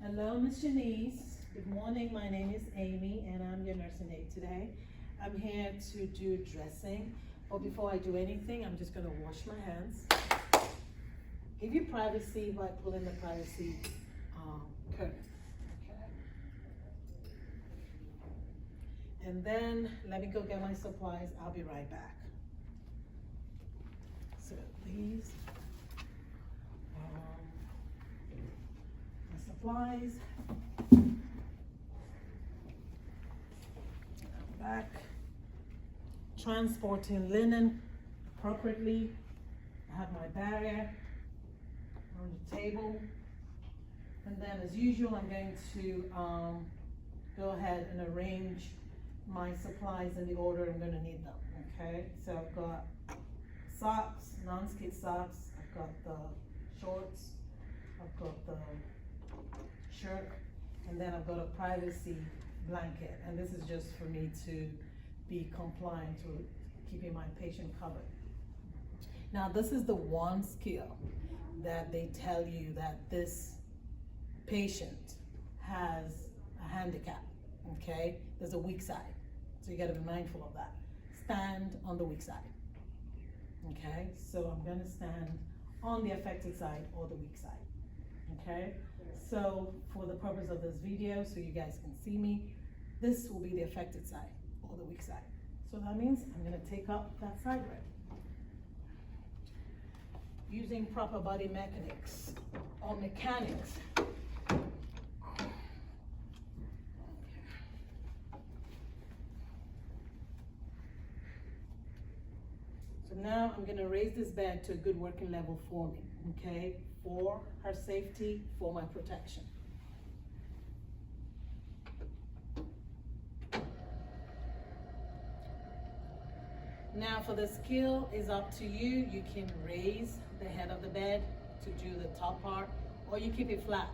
Hello, Miss Janice. Good morning. My name is Amy, and I'm your nursing aide today. I'm here to do dressing, but before I do anything, I'm just going to wash my hands. Give you privacy by pulling the privacy curtain. Okay. And then let me go get my supplies. I'll be right back. So these my supplies. I'm back. Transporting linen appropriately. I have my barrier on the table. And then as usual, I'm going to go ahead and arrange my supplies in the order I'm going to need them, okay? So I've got socks, non-skid socks, I've got the shorts, I've got the shirt, and then I've got a privacy blanket. And this is just for me to be compliant to keeping my patient covered. Now, this is the one skill that they tell you that this patient has a handicap, okay? There's a weak side, so you gotta be mindful of that. Stand on the weak side, okay? So I'm gonna stand on the affected side or the weak side, okay? So for the purpose of this video, so you guys can see me, this will be the affected side or the weak side. So that means I'm gonna take up that side rib. Using proper body mechanics or mechanics. So now I'm gonna raise this bed to a good working level for me, okay? For her safety, for my protection. Now for the skill, is up to you. You can raise the head of the bed to do the top part, or you keep it flat.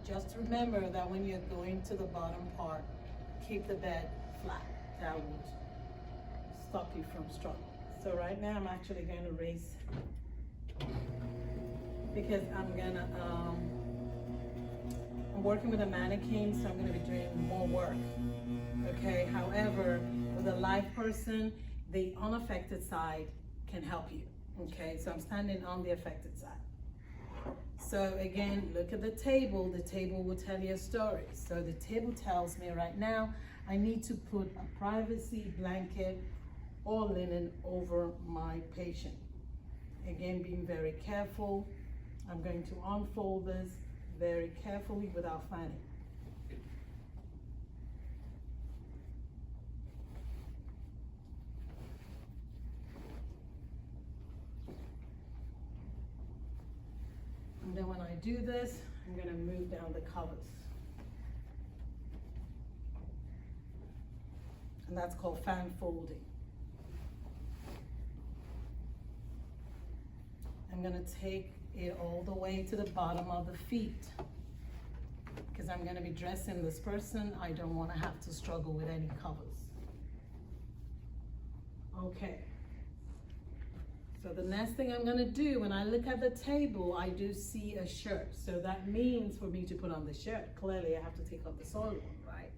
Just remember that when you're going to the bottom part, keep the bed flat. That would stop you from struggling. So right now I'm actually going to raise, because I'm working with a mannequin, so I'm going to be doing more work. Okay, however, with a live person, the unaffected side can help you. Okay, so I'm standing on the affected side. So again, look at the table. The table will tell you a story. So the table tells me right now, I need to put a privacy blanket or linen over my patient. Again, being very careful. I'm going to unfold this very carefully without fanning. And then when I do this, I'm going to move down the covers. And that's called fan folding. I'm going to take it all the way to the bottom of the feet, because I'm going to be dressing this person. I don't want to have to struggle with any covers. Okay. So the next thing I'm gonna do, when I look at the table, I do see a shirt. So that means for me to put on the shirt, clearly I have to take off the soiled one, right?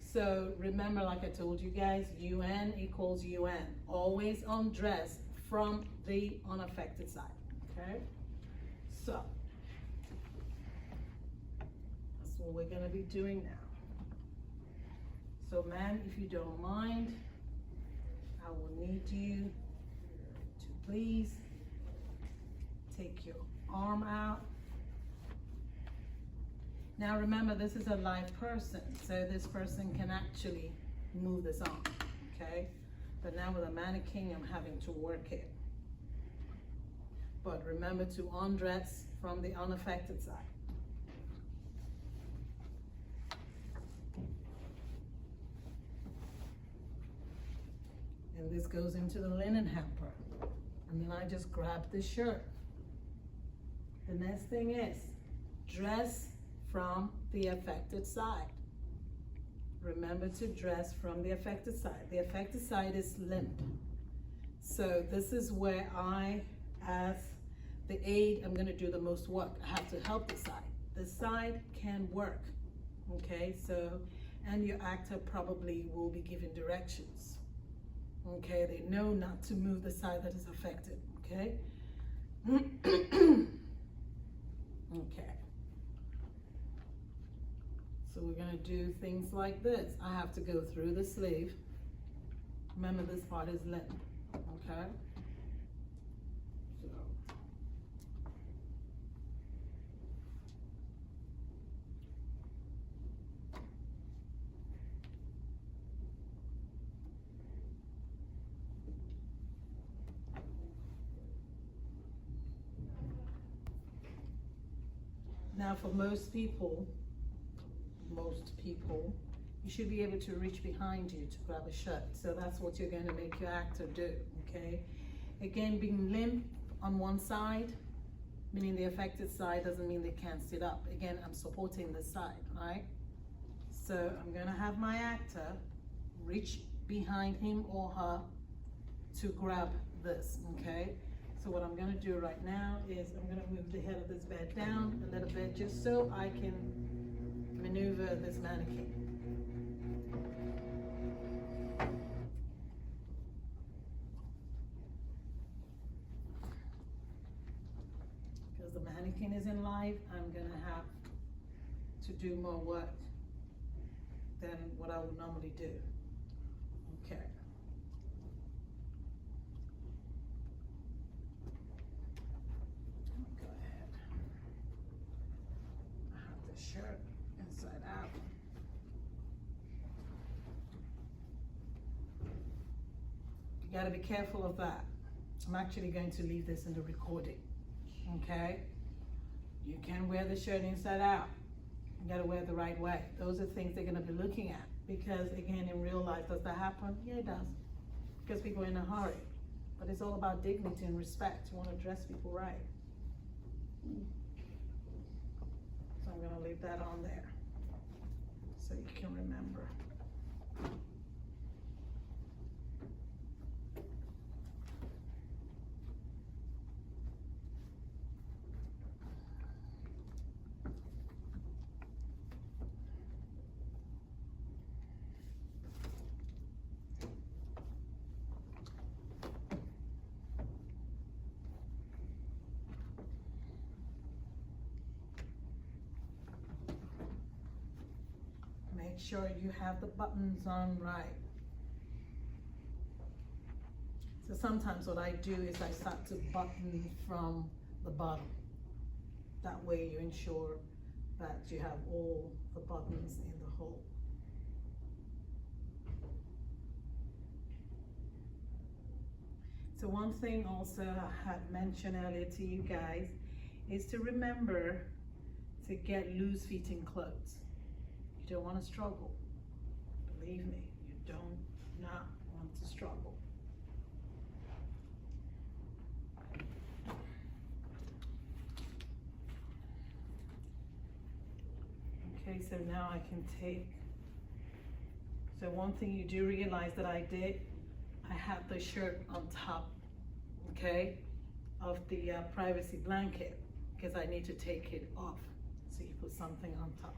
So remember, like I told you guys, UN equals UN. Always undress from the unaffected side, okay? So, that's what we're gonna be doing now. So ma'am, if you don't mind, I will need you to please take your arm out. Now remember, this is a live person, so this person can actually move this arm, okay? But now with a mannequin, I'm having to work it. But remember to undress from the unaffected side. And this goes into the linen hamper. And then I just grab the shirt. The next thing is, dress from the affected side. Remember to dress from the affected side. The affected side is limp. So this is where I, as the aid, I'm gonna do the most work. I have to help the side. The side can work, okay? So, and your actor probably will be given directions, okay? They know not to move the side that is affected, okay? Okay. So we're gonna do things like this. I have to go through the sleeve. Remember, this part is limp, okay? So. Now for most people, you should be able to reach behind you to grab a shirt. So that's what you're going to make your actor do, okay? Again, being limp on one side, meaning the affected side, doesn't mean they can't sit up. Again, I'm supporting the side, right? So I'm going to have my actor reach behind him or her to grab this, okay? So what I'm going to do right now is I'm going to move the head of this bed down a little bit just so I can maneuver this mannequin. Because the mannequin is in live, I'm going to have to do more work than what I would normally do. Okay. Go ahead. I have the shirt inside out. You got to be careful of that. I'm actually going to leave this in the recording, okay? You can wear the shirt inside out. You got to wear it the right way. Those are things they're going to be looking at because, again, in real life, does that happen? Yeah, it does, because people are in a hurry. But it's all about dignity and respect. You want to dress people right. So I'm going to leave that on there so you can remember. Make sure you have the buttons on right. So sometimes what I do is I start to button from the bottom. That way you ensure that you have all the buttons in the hole. So one thing also I had mentioned earlier to you guys is to remember to get loose fitting clothes. You don't want to struggle. Believe me, you don't not want to struggle. Okay, so now I can take, so one thing you do realize that I did, I had the shirt on top, okay, of the privacy blanket because I need to take it off. So you put something on top.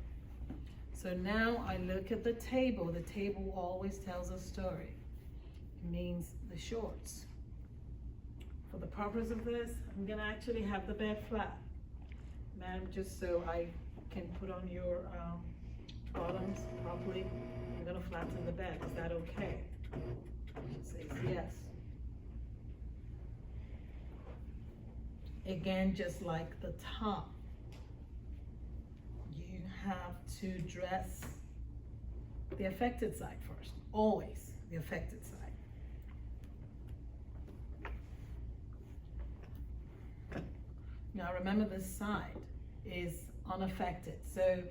So now I look at the table. The table always tells a story. It means the shorts. For the purpose of this, I'm gonna actually have the bed flat. Ma'am, just so I can put on your bottoms properly, I'm gonna flatten the bed. Is that okay? She says yes. Again, just like the top, you have to dress the affected side first. Always the affected side. Now remember, this side is unaffected. So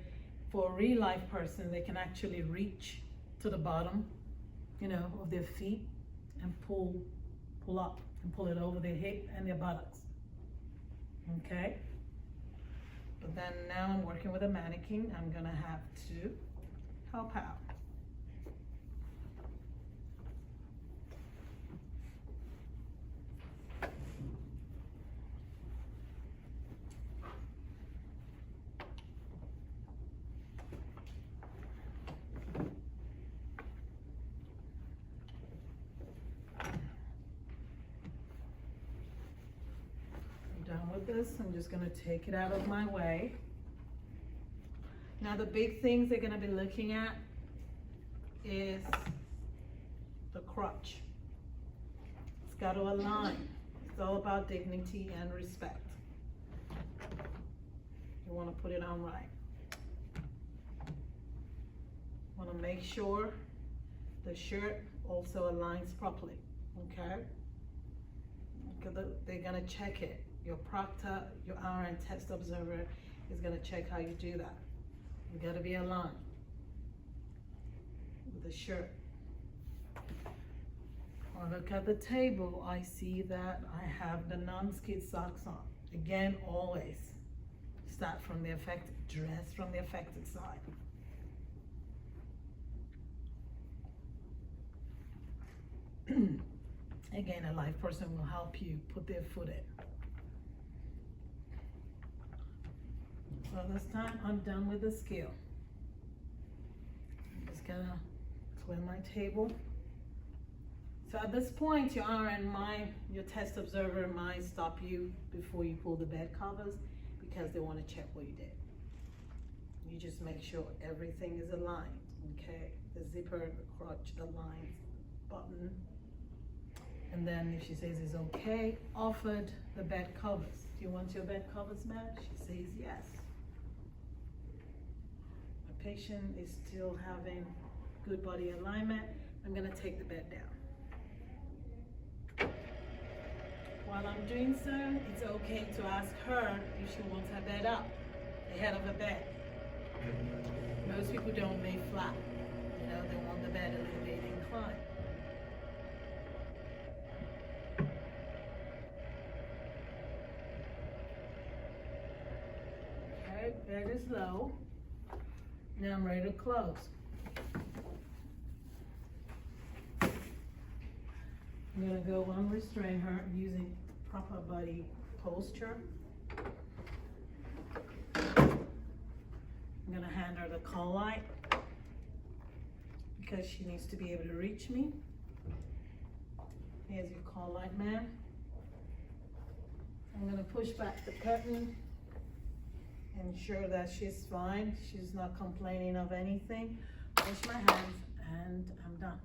for a real life person, they can actually reach to the bottom, you know, of their feet and pull up and pull it over their hip and their buttocks. Okay? But then now I'm working with a mannequin. I'm gonna have to help out. done with this, I'm just gonna take it out of my way. Now the big things they're gonna be looking at is the crotch. It's got to align. It's all about dignity and respect. You wanna put it on right. Wanna make sure the shirt also aligns properly, okay? Because they're gonna check it. Your proctor, your RN test observer is gonna check how you do that. You gotta be aligned with the shirt. When I look at the table, I see that I have the non-skid socks on. Again, always start from the affected, dress from the affected side. Again, a live person will help you put their foot in. So this time I'm done with the scale. I'm just gonna clear my table. So at this point, your RN your test observer might stop you before you pull the bed covers because they want to check what you did. You just make sure everything is aligned, okay? The zipper, the crotch aligned, button. And then if she says it's okay, offered the bed covers. Do you want your bed covers, ma'am? She says yes. My patient is still having good body alignment. I'm gonna take the bed down. While I'm doing so, it's okay to ask her if she wants her bed up, the head of her bed. Most people don't lay flat. You know, they want the bed a little bit inclined. Okay, bed is low. Now I'm ready to close. I'm gonna go unrestrain her using proper body posture. I'm gonna hand her the call light because she needs to be able to reach me. Here's your call light, ma'am. I'm gonna push back the curtain, ensure that she's fine. She's not complaining of anything. Wash my hands and I'm done.